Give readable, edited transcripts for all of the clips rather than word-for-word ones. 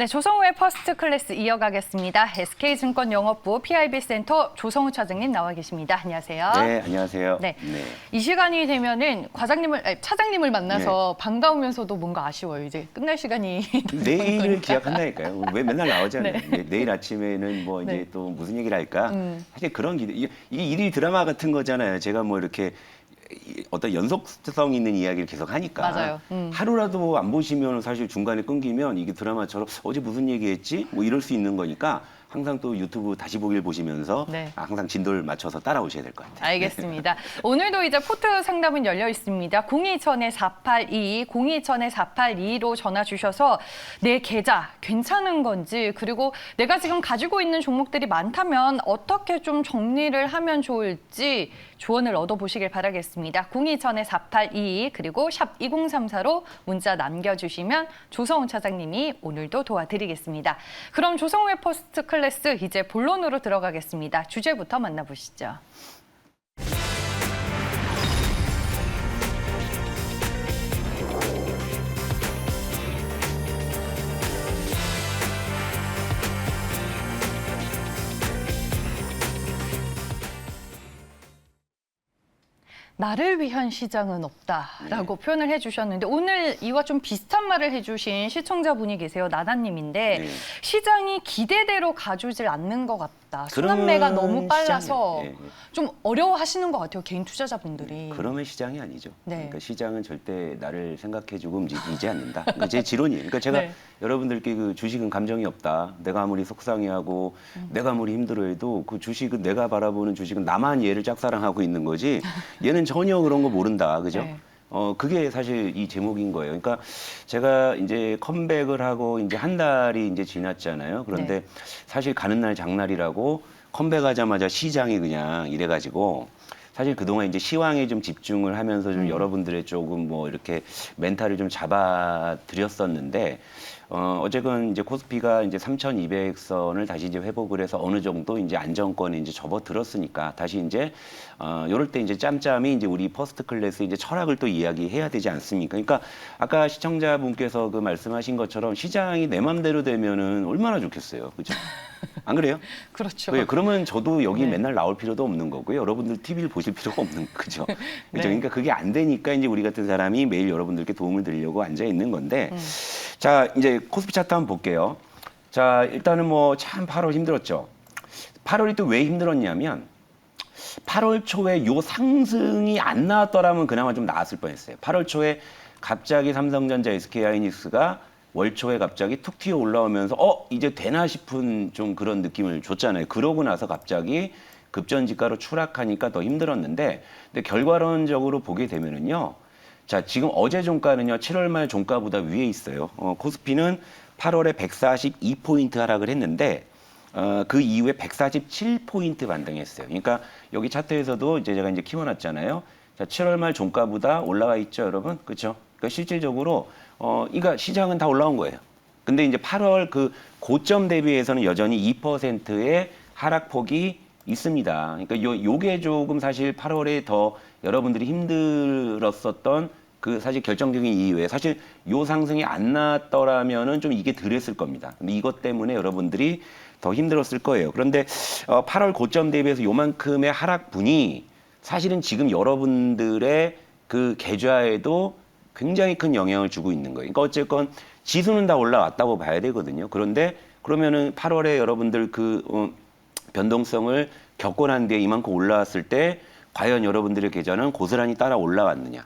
네, 조성우의 퍼스트 클래스 이어가겠습니다. SK증권 영업부 PIB센터 조성우 차장님 나와 계십니다. 안녕하세요. 네, 안녕하세요. 네, 이 시간이 되면은 차장님을 만나서 네. 반가우면서도 뭔가 아쉬워요. 이제 끝날 시간이 내일을 기약한다니까요. 왜 맨날 나오잖아요. 네. 내일 아침에는 뭐 이제 네. 또 무슨 얘기를 할까? 사실 그런 기대. 이게 일일 드라마 같은 거잖아요. 제가 뭐 이렇게 어떤 연속성 있는 이야기를 계속 하니까 맞아요. 하루라도 안 보시면 사실 중간에 끊기면 이게 드라마처럼 어제 무슨 얘기했지? 뭐 이럴 수 있는 거니까 항상 또 유튜브 다시 보기를 보시면서 네. 항상 진도를 맞춰서 따라오셔야 될 것 같아요. 알겠습니다. 오늘도 이제 포트 상담은 열려 있습니다. 02000-4822, 02000-4822로 전화 주셔서 내 계좌 괜찮은 건지, 그리고 내가 지금 가지고 있는 종목들이 많다면 어떻게 좀 정리를 하면 좋을지 조언을 얻어보시길 바라겠습니다. 02000-4822, 그리고 샵 2034로 문자 남겨주시면 조성우 차장님이 오늘도 도와드리겠습니다. 그럼 조성우의 퍼스트 클래스 이제 본론으로 들어가겠습니다. 주제부터 만나보시죠. 나를 위한 시장은 없다라고 표현을 해주셨는데, 오늘 이와 좀 비슷한 말을 해주신 시청자분이 계세요. 나나님인데 네. 시장이 기대대로 가주질 않는 것 같다. 순환매가 너무 빨라서 시장이- 좀 어려워하시는 것 같아요. 개인 투자자분들이. 그러면 시장이 아니죠. 네. 그러니까 시장은 절대 나를 생각해주고 움직이지 않는다. 그러니까 제 지론이에요. 그러니까 제가 네. 여러분들께 그 주식은 감정이 없다. 내가 아무리 속상해하고 내가 아무리 힘들어해도 그 주식은, 내가 바라보는 주식은 나만 얘를 짝사랑하고 있는 거지 얘는 전혀 그런 거 모른다. 그죠? 네. 그게 사실 이 제목인 거예요. 그러니까 제가 이제 컴백을 하고 이제 한 달이 이제 지났잖아요. 그런데 네. 사실 가는 날 장날이라고 컴백하자마자 시장이 그냥 이래가지고 사실 그동안 이제 시황에 좀 집중을 하면서 좀 여러분들의 조금 뭐 이렇게 멘탈을 좀 잡아 드렸었는데 어쨌건 이제 코스피가 이제 3,200선을 다시 이제 회복을 해서 어느 정도 이제 안정권에 이제 접어들었으니까 다시 이제 요럴 때 이제 짬짬이 이제 우리 퍼스트 클래스 이제 철학을 또 이야기해야 되지 않습니까? 그러니까 아까 시청자분께서 그 말씀하신 것처럼 시장이 내 맘대로 되면은 얼마나 좋겠어요. 그죠? 안 그래요? 그렇죠. 네, 그러면 저도 여기 네. 맨날 나올 필요도 없는 거고요. 여러분들 TV를 보실 필요가 없는 거죠. 그죠? 네. 그러니까 그게 안 되니까 이제 우리 같은 사람이 매일 여러분들께 도움을 드리려고 앉아 있는 건데, 자, 이제 코스피 차트 한번 볼게요. 자, 일단은 뭐 참 8월 힘들었죠. 8월이 또 왜 힘들었냐면 8월 초에 요 상승이 안 나왔더라면 그나마 좀 나았을 뻔했어요. 8월 초에 갑자기 삼성전자, SK하이닉스가 월 초에 갑자기 툭 튀어 올라오면서 이제 되나 싶은 좀 그런 느낌을 줬잖아요. 그러고 나서 갑자기 급전지가로 추락하니까 더 힘들었는데, 근데 결과론적으로 보게 되면은요. 자, 지금 어제 종가는요, 7월 말 종가보다 위에 있어요. 코스피는 8월에 142포인트 하락을 했는데, 그 이후에 147포인트 반등했어요. 그러니까 여기 차트에서도 이제 제가 이제 키워놨잖아요. 자, 7월 말 종가보다 올라와 있죠, 여러분? 그렇죠? 그러니까 실질적으로, 그러니까 시장은 다 올라온 거예요. 근데 이제 8월 그 고점 대비해서는 여전히 2%의 하락폭이 있습니다. 그러니까 요게 조금 사실 8월에 더 여러분들이 힘들었었던 그 사실 결정적인 이유에, 사실 요 상승이 안 나왔더라면은 좀 이게 덜 했을 겁니다. 근데 이것 때문에 여러분들이 더 힘들었을 거예요. 그런데 8월 고점 대비해서 요만큼의 하락분이 사실은 지금 여러분들의 그 계좌에도 굉장히 큰 영향을 주고 있는 거예요. 그러니까 어쨌건 지수는 다 올라왔다고 봐야 되거든요. 그런데 그러면은 8월에 여러분들 그 변동성을 겪고 난 뒤에 이만큼 올라왔을 때 과연 여러분들의 계좌는 고스란히 따라 올라왔느냐?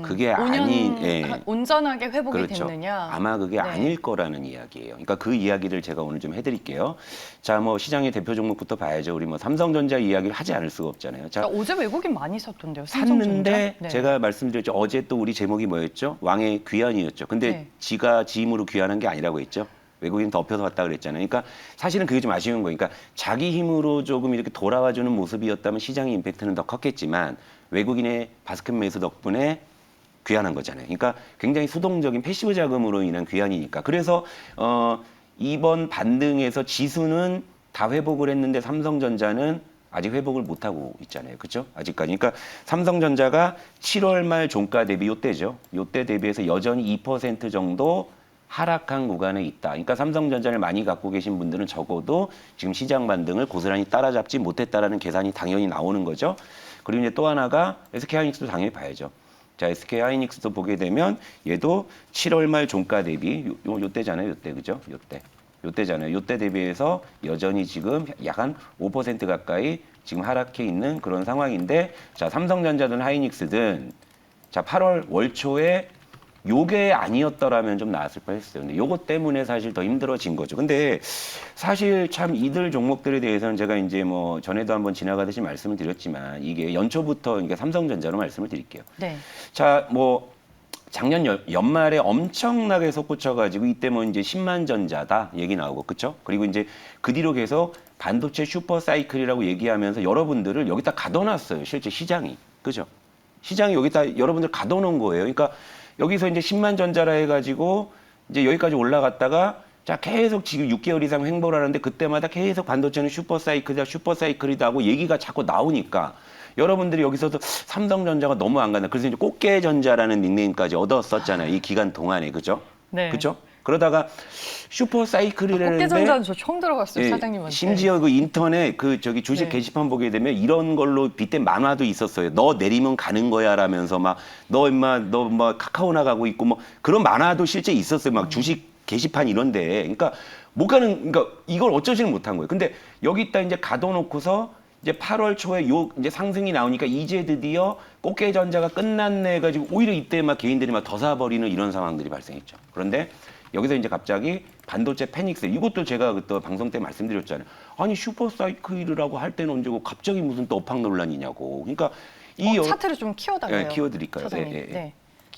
그게 5년 온전하게 회복이 그렇죠. 됐느냐? 아마 그게 네. 아닐 거라는 이야기예요. 그러니까 그 이야기를 제가 오늘 좀 해드릴게요. 자, 뭐 시장의 대표 종목부터 봐야죠. 우리 뭐 삼성전자 이야기를 하지 않을 수가 없잖아요. 자, 어제 외국인 많이 샀던데요. 삼성전자? 샀는데 네. 제가 말씀드렸죠. 어제 또 우리 제목이 뭐였죠? 왕의 귀환이었죠. 근데 네. 지가 지 힘으로 귀환한 게 아니라고 했죠. 외국인 덮여서 왔다 그랬잖아요. 그러니까 사실은 그게 좀 아쉬운 거예요. 그러니까 자기 힘으로 조금 이렇게 돌아와주는 모습이었다면 시장의 임팩트는 더 컸겠지만 외국인의 바스켓 매수 덕분에 귀환한 거잖아요. 그러니까 굉장히 수동적인 패시브 자금으로 인한 귀환이니까. 그래서 이번 반등에서 지수는 다 회복을 했는데 삼성전자는 아직 회복을 못하고 있잖아요. 그렇죠? 아직까지. 그러니까 삼성전자가 7월 말 종가 대비 요때죠. 요때 대비해서 여전히 2% 정도 하락한 구간에 있다. 그러니까 삼성전자를 많이 갖고 계신 분들은 적어도 지금 시장 반등을 고스란히 따라잡지 못했다라는 계산이 당연히 나오는 거죠. 그리고 이제 또 하나가 SK하이닉스도 당연히 봐야죠. 자, SK하이닉스도 보게 되면 얘도 7월 말 종가 대비 요때잖아요. 요때 그죠? 요때잖아요. 요때 대비해서 여전히 지금 약 한 5% 가까이 지금 하락해 있는 그런 상황인데, 자, 삼성전자든 하이닉스든 자, 8월 월초에 요게 아니었더라면 좀 나았을 뻔했어요. 근데 요것 때문에 사실 더 힘들어진 거죠. 근데 사실 참 이들 종목들에 대해서는 제가 이제 뭐 전에도 한번 지나가듯이 말씀을 드렸지만 이게 연초부터 그러니까 삼성전자로 말씀을 드릴게요. 네. 자, 뭐 작년 연말에 엄청나게 솟구쳐가지고 이때 뭐 이제 10만 전자다 얘기 나오고 그쵸? 그리고 이제 그 뒤로 계속 반도체 슈퍼 사이클이라고 얘기하면서 여러분들을 여기다 가둬놨어요. 실제 시장이. 그죠? 시장이 여기다 여러분들 가둬놓은 거예요. 그러니까 여기서 이제 10만 전자라 해가지고 이제 여기까지 올라갔다가 자, 계속 지금 6개월 이상 횡보를 하는데 그때마다 계속 반도체는 슈퍼 사이클이다 하고 얘기가 자꾸 나오니까 여러분들이 여기서도 삼성전자가 너무 안 간다. 그래서 이제 꽃게전자라는 닉네임까지 얻었었잖아요. 이 기간 동안에. 그죠? 네. 그죠? 그러다가 슈퍼 사이클이라는데 꽃게전자는 저 처음 들어봤어요, 사장님한테. 심지어 그 인터넷 그 저기 주식 네. 게시판 보게 되면 이런 걸로 빗댄 만화도 있었어요. 너 내리면 가는 거야라면서 막 너 임마 너 뭐 카카오 나가고 있고 뭐 그런 만화도 실제 있었어요. 막 주식 게시판 이런데. 그러니까 못 가는 그러니까 이걸 어쩌지는 못한 거예요. 근데 여기다 이제 가둬놓고서 이제 8월 초에 요 이제 상승이 나오니까 이제 드디어 꽃게전자가 끝났네 해가지고 오히려 이때 막 개인들이 막 더 사버리는 이런 상황들이 발생했죠. 그런데 여기서 이제 갑자기 반도체 페닉스 이것도 제가 그때 방송 때 말씀드렸잖아요. 아니 슈퍼사이클이라고 할 때는 언제고 갑자기 무슨 또 업황 논란이냐고. 그러니까 이 차트를 좀 키워달래요. 키워드릴까요? 사장님. 예, 예. 네.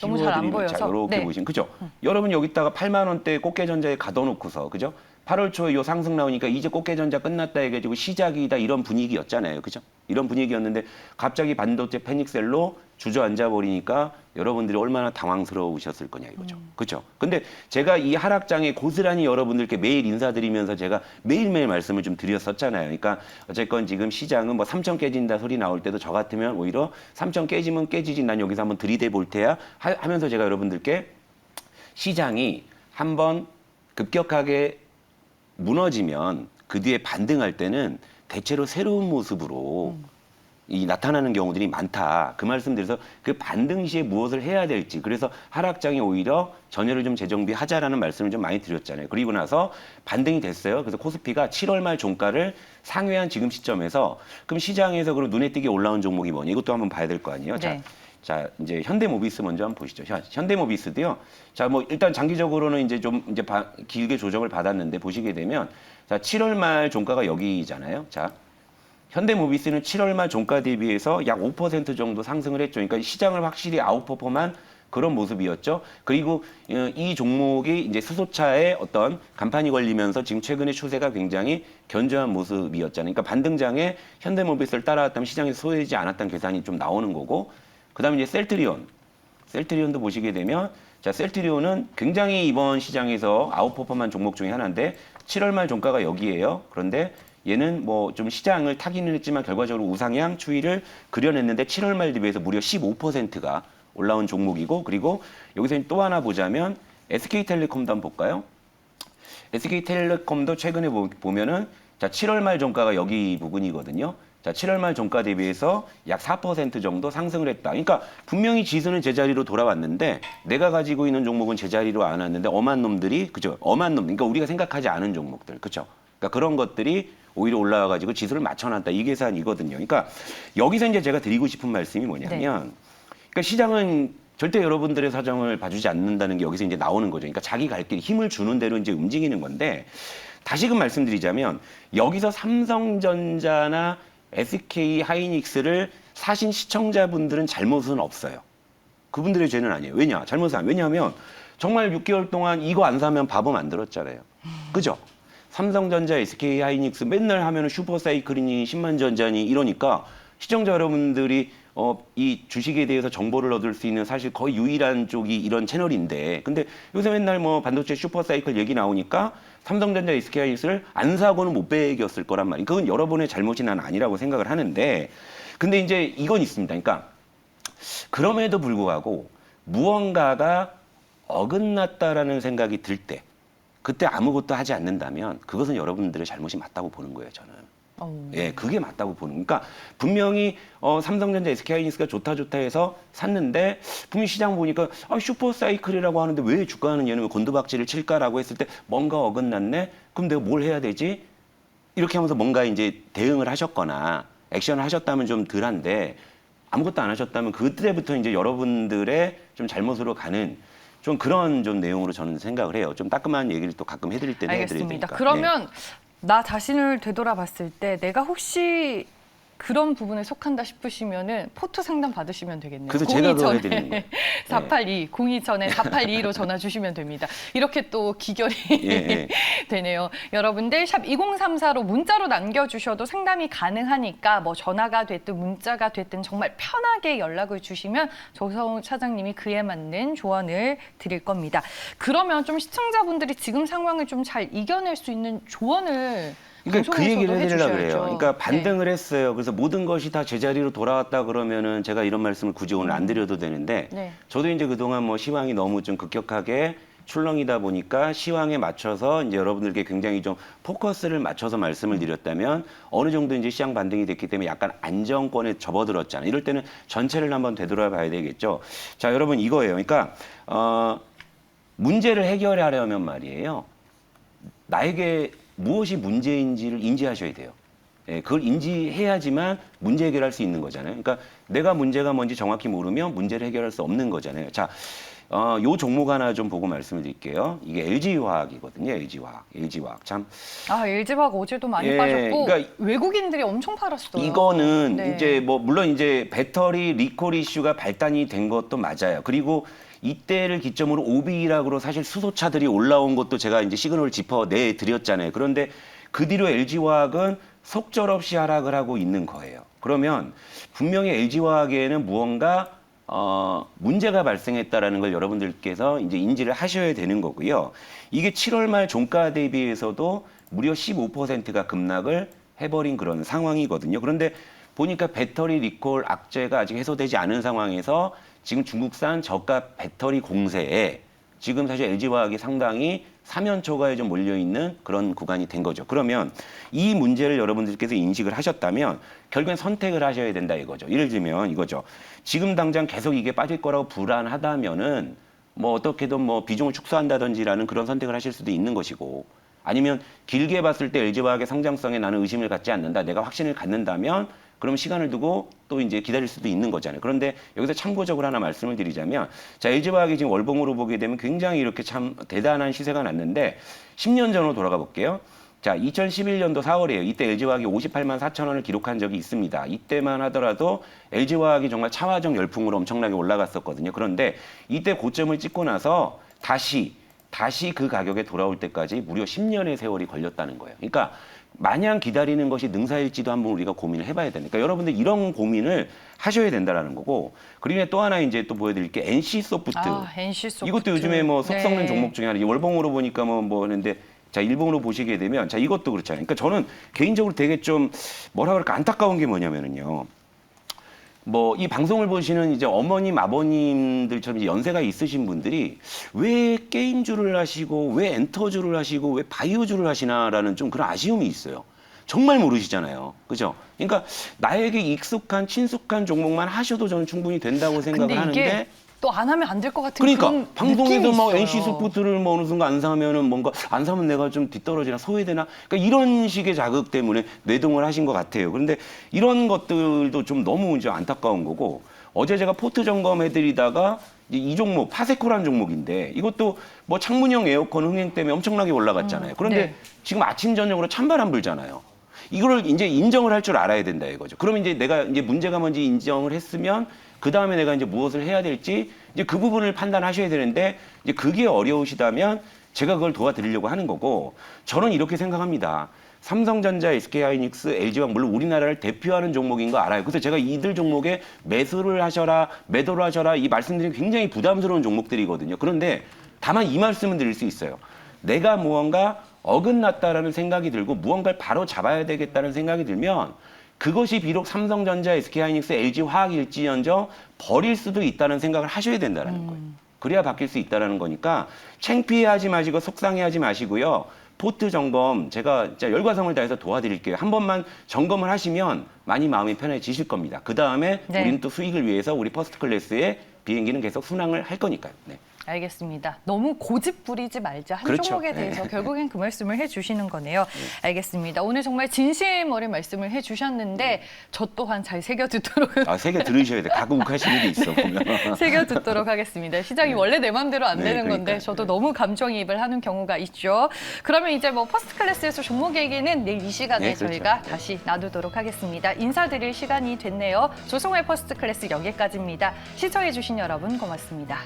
너무 잘 안 보여서. 자, 이렇게 네. 보시면 그죠? 여러분 여기다가 8만 원대 꽃게전자에 가둬놓고서 그죠? 8월 초에 요 상승 나오니까 이제 꽃게전자 끝났다 해가지고 시작이다 이런 분위기였잖아요, 그죠? 이런 분위기였는데 갑자기 반도체 페닉셀로 주저앉아 버리니까 여러분들이 얼마나 당황스러우셨을 거냐 이거죠, 그죠? 근데 제가 이 하락장에 고스란히 여러분들께 매일 인사드리면서 제가 매일매일 말씀을 좀 드렸었잖아요. 그러니까 어쨌건 지금 시장은 뭐 3천 깨진다 소리 나올 때도 저 같으면 오히려 3천 깨지면 깨지지 난 여기서 한번 들이대 볼 테야 하면서 제가 여러분들께 시장이 한번 급격하게 무너지면 그 뒤에 반등할 때는 대체로 새로운 모습으로 이 나타나는 경우들이 많다. 그 말씀드려서 그 반등 시에 무엇을 해야 될지 그래서 하락장이 오히려 전열을 좀 재정비하자라는 말씀을 좀 많이 드렸잖아요. 그리고 나서 반등이 됐어요. 그래서 코스피가 7월 말 종가를 상회한 지금 시점에서 그럼 시장에서 그럼 눈에 띄게 올라온 종목이 뭐냐 이것도 한번 봐야 될 거 아니에요. 네. 자, 이제 현대모비스 먼저 한번 보시죠. 현대모비스도요. 자, 뭐 일단 장기적으로는 이제 좀 이제 길게 조정을 받았는데 보시게 되면 자, 7월 말 종가가 여기잖아요. 자, 현대모비스는 7월 말 종가 대비해서 약 5% 정도 상승을 했죠. 그러니까 시장을 확실히 아웃퍼폼한 그런 모습이었죠. 그리고 이 종목이 이제 수소차에 어떤 간판이 걸리면서 지금 최근의 추세가 굉장히 견조한 모습이었잖아요. 그러니까 반등장에 현대모비스를 따라왔다면 시장에서 소외되지 않았다는 계산이 좀 나오는 거고 그다음에 이제 셀트리온도 보시게 되면 자, 셀트리온은 굉장히 이번 시장에서 아웃퍼폼한 종목 중에 하나인데 7월 말 종가가 여기예요. 그런데 얘는 뭐 좀 시장을 타기는 했지만 결과적으로 우상향 추이를 그려냈는데 7월 말 대비해서 무려 15%가 올라온 종목이고 그리고 여기서 또 하나 보자면 SK텔레콤도 한번 볼까요? SK텔레콤도 최근에 보면은 자, 7월 말 종가가 여기 부근이거든요. 자, 7월 말 종가 대비해서 약 4% 정도 상승을 했다. 그러니까 분명히 지수는 제자리로 돌아왔는데 내가 가지고 있는 종목은 제자리로 안 왔는데 엄한 놈들이 그죠? 엄한 놈. 그러니까 우리가 생각하지 않은 종목들. 그렇죠? 그러니까 그런 것들이 오히려 올라와 가지고 지수를 맞춰 놨다. 이 계산이거든요. 그러니까 여기서 이제 제가 드리고 싶은 말씀이 뭐냐면 그러니까 시장은 절대 여러분들의 사정을 봐주지 않는다는 게 여기서 이제 나오는 거죠. 그러니까 자기 갈 길 힘을 주는 대로 이제 움직이는 건데 다시금 말씀드리자면 여기서 삼성전자나 SK 하이닉스를 사신 시청자분들은 잘못은 없어요. 그분들의 죄는 아니에요. 왜냐? 잘못은 왜냐하면 정말 6개월 동안 이거 안 사면 밥은 안 들었잖아요. 그죠? 삼성전자, SK 하이닉스 맨날 하면은 슈퍼사이클이니 10만 전자니 이러니까 시청자 여러분들이 이 주식에 대해서 정보를 얻을 수 있는 사실 거의 유일한 쪽이 이런 채널인데 근데 요새 맨날 뭐 반도체 슈퍼사이클 얘기 나오니까 삼성전자, SK 하이닉스를 안 사고는 못 배겼을 거란 말이에요. 그건 여러분의 잘못이 난 아니라고 생각을 하는데 근데 이제 이건 있습니다. 그러니까 그럼에도 불구하고 무언가가 어긋났다라는 생각이 들 때, 그때 아무것도 하지 않는다면 그것은 여러분들의 잘못이 맞다고 보는 거예요, 저는. 예, 그게 맞다고 보는. 그러니까 분명히 삼성전자, SK하이닉스가 좋다 해서 샀는데 분명히 시장 보니까 슈퍼사이클이라고 하는데 왜 주가는 얘는 왜 곤두박질을 칠까라고 했을 때 뭔가 어긋났네. 그럼 내가 뭘 해야 되지? 이렇게 하면서 뭔가 이제 대응을 하셨거나 액션을 하셨다면 좀 덜한데 아무것도 안 하셨다면 그때부터 이제 여러분들의 좀 잘못으로 가는 좀 그런 좀 내용으로 저는 생각을 해요. 좀 따끔한 얘기를 또 가끔 해드릴 때는 해드려야 알겠습니다. 되니까. 그러면 나 자신을 되돌아봤을 때 내가 혹시 그런 부분에 속한다 싶으시면은 포토 상담 받으시면 되겠네요. 그래서 제가 그거 해드리는 거예요. 482, 02전에 482로 전화 주시면 됩니다. 이렇게 또 기결이 되네요. 여러분들 샵 2034로 문자로 남겨주셔도 상담이 가능하니까 뭐 전화가 됐든 문자가 됐든 정말 편하게 연락을 주시면 조성우 차장님이 그에 맞는 조언을 드릴 겁니다. 그러면 좀 시청자분들이 지금 상황을 좀 잘 이겨낼 수 있는 조언을 그러니까 그 얘기를 해드리려고 그래요. 해주셔야죠. 그러니까 반등을 했어요. 그래서 모든 것이 다 제자리로 돌아왔다 그러면은 제가 이런 말씀을 굳이 오늘 안 드려도 되는데 네. 저도 이제 그동안 뭐 시황이 너무 좀 급격하게 출렁이다 보니까 시황에 맞춰서 이제 여러분들께 굉장히 좀 포커스를 맞춰서 말씀을 드렸다면 어느 정도 이제 시장 반등이 됐기 때문에 약간 안정권에 접어들었잖아요. 이럴 때는 전체를 한번 되돌아봐야 되겠죠. 자, 여러분 이거예요. 그러니까 문제를 해결하려면 말이에요. 나에게 무엇이 문제인지를 인지하셔야 돼요. 예, 그걸 인지해야지만 문제 해결할 수 있는 거잖아요. 그러니까 내가 문제가 뭔지 정확히 모르면 문제를 해결할 수 없는 거잖아요. 자, 요 종목 하나 좀 보고 말씀을 드릴게요. 이게 LG화학이거든요. LG화학. 참. LG화학 어제도 많이 예, 빠졌고 그러니까 외국인들이 엄청 팔았어요. 이거는 네. 이제 뭐 물론 이제 배터리 리콜 이슈가 발단이 된 것도 맞아요. 그리고 이때를 기점으로 OB락으로 사실 수소차들이 올라온 것도 제가 이제 시그널을 짚어내 드렸잖아요. 그런데 그 뒤로 LG화학은 속절없이 하락을 하고 있는 거예요. 그러면 분명히 LG화학에는 무언가 문제가 발생했다라는 걸 여러분들께서 이제 인지를 하셔야 되는 거고요. 이게 7월 말 종가 대비해서도 무려 15%가 급락을 해버린 그런 상황이거든요. 그런데 보니까 배터리 리콜 악재가 아직 해소되지 않은 상황에서 지금 중국산 저가 배터리 공세에 지금 사실 LG화학이 상당히 사면초가에 좀 몰려있는 그런 구간이 된 거죠. 그러면 이 문제를 여러분들께서 인식을 하셨다면 결국엔 선택을 하셔야 된다 이거죠. 예를 들면 이거죠. 지금 당장 계속 이게 빠질 거라고 불안하다면은 뭐 어떻게든 뭐 비중을 축소한다든지라는 그런 선택을 하실 수도 있는 것이고 아니면 길게 봤을 때 LG화학의 상장성에 나는 의심을 갖지 않는다. 내가 확신을 갖는다면 그럼 시간을 두고 또 이제 기다릴 수도 있는 거잖아요. 그런데 여기서 참고적으로 하나 말씀을 드리자면, 자, LG화학이 지금 월봉으로 보게 되면 굉장히 이렇게 참 대단한 시세가 났는데, 10년 전으로 돌아가 볼게요. 자, 2011년도 4월이에요. 이때 LG화학이 58만 4천 원을 기록한 적이 있습니다. 이때만 하더라도 LG화학이 정말 차화정 열풍으로 엄청나게 올라갔었거든요. 그런데 이때 고점을 찍고 나서 다시 그 가격에 돌아올 때까지 무려 10년의 세월이 걸렸다는 거예요. 그러니까 마냥 기다리는 것이 능사일지도 한번 우리가 고민을 해봐야 되니까 여러분들 이런 고민을 하셔야 된다라는 거고 그리고 또 하나 이제 또 보여드릴 게 NC소프트. NC소프트. 이것도 요즘에 뭐 속 썩는 종목 중에 하나. 월봉으로 보니까 뭐 하는데 자 일봉으로 보시게 되면 자 이것도 그렇잖아요. 그러니까 저는 개인적으로 되게 좀 뭐라 그럴까 안타까운 게 뭐냐면은요. 뭐 이 방송을 보시는 이제 어머님, 아버님들처럼 이제 연세가 있으신 분들이 왜 게임주를 하시고 왜 엔터주를 하시고 왜 바이오주를 하시나라는 좀 그런 아쉬움이 있어요. 정말 모르시잖아요. 그죠? 그러니까 나에게 익숙한 친숙한 종목만 하셔도 저는 충분히 된다고 생각을 하는데 또 안 하면 안 될 것 같은 그러니까 그런 방송에서 막 있어요. NC소프트를 뭐 어느 순간 안 사면은 뭔가 안 사면 내가 좀 뒤떨어지나 소외되나 그러니까 이런 식의 자극 때문에 뇌동을 하신 것 같아요. 그런데 이런 것들도 좀 너무 이제 안타까운 거고 어제 제가 포트 점검해드리다가 이 종목 파세코라는 종목인데 이것도 뭐 창문형 에어컨 흥행 때문에 엄청나게 올라갔잖아요. 그런데 네. 지금 아침 저녁으로 찬바람 불잖아요. 이거를 이제 인정을 할 줄 알아야 된다 이거죠. 그러면 이제 내가 이제 문제가 뭔지 인정을 했으면 그 다음에 내가 이제 무엇을 해야 될지 이제 그 부분을 판단하셔야 되는데 이제 그게 어려우시다면 제가 그걸 도와드리려고 하는 거고 저는 이렇게 생각합니다. 삼성전자, SK하이닉스, LG화학 물론 우리나라를 대표하는 종목인 거 알아요. 그래서 제가 이들 종목에 매수를 하셔라, 매도를 하셔라 이 말씀드린 굉장히 부담스러운 종목들이거든요. 그런데 다만 이 말씀은 드릴 수 있어요. 내가 무언가 어긋났다라는 생각이 들고 무언가를 바로 잡아야 되겠다는 생각이 들면 그것이 비록 삼성전자, SK하이닉스, LG화학일지언정 버릴 수도 있다는 생각을 하셔야 된다는 거예요. 그래야 바뀔 수 있다는 거니까 창피해하지 마시고 속상해하지 마시고요. 포트 점검 제가 진짜 열과성을 다해서 도와드릴게요. 한 번만 점검을 하시면 많이 마음이 편해지실 겁니다. 그 다음에 네. 우리는 또 수익을 위해서 우리 퍼스트 클래스의 비행기는 계속 순항을 할 거니까요. 네. 알겠습니다. 너무 고집 부리지 말자. 한 그렇죠. 종목에 대해서 결국엔 그 말씀을 해주시는 거네요. 알겠습니다. 오늘 정말 진심 어린 말씀을 해주셨는데 저 또한 잘 새겨듣도록 새겨 들으셔야 돼요. 가끔 욱하시는 게 있어 보면. 새겨듣도록 하겠습니다. 시장이 원래 내 맘대로 안 네, 되는 건데 그러니까요. 저도 너무 감정이입을 하는 경우가 있죠. 그러면 이제 뭐 퍼스트 클래스에서 종목 얘기는 내일 이 시간에 네, 그렇죠. 저희가 다시 나누도록 하겠습니다. 인사드릴 시간이 됐네요. 조성의 퍼스트 클래스 여기까지입니다. 시청해주신 여러분 고맙습니다.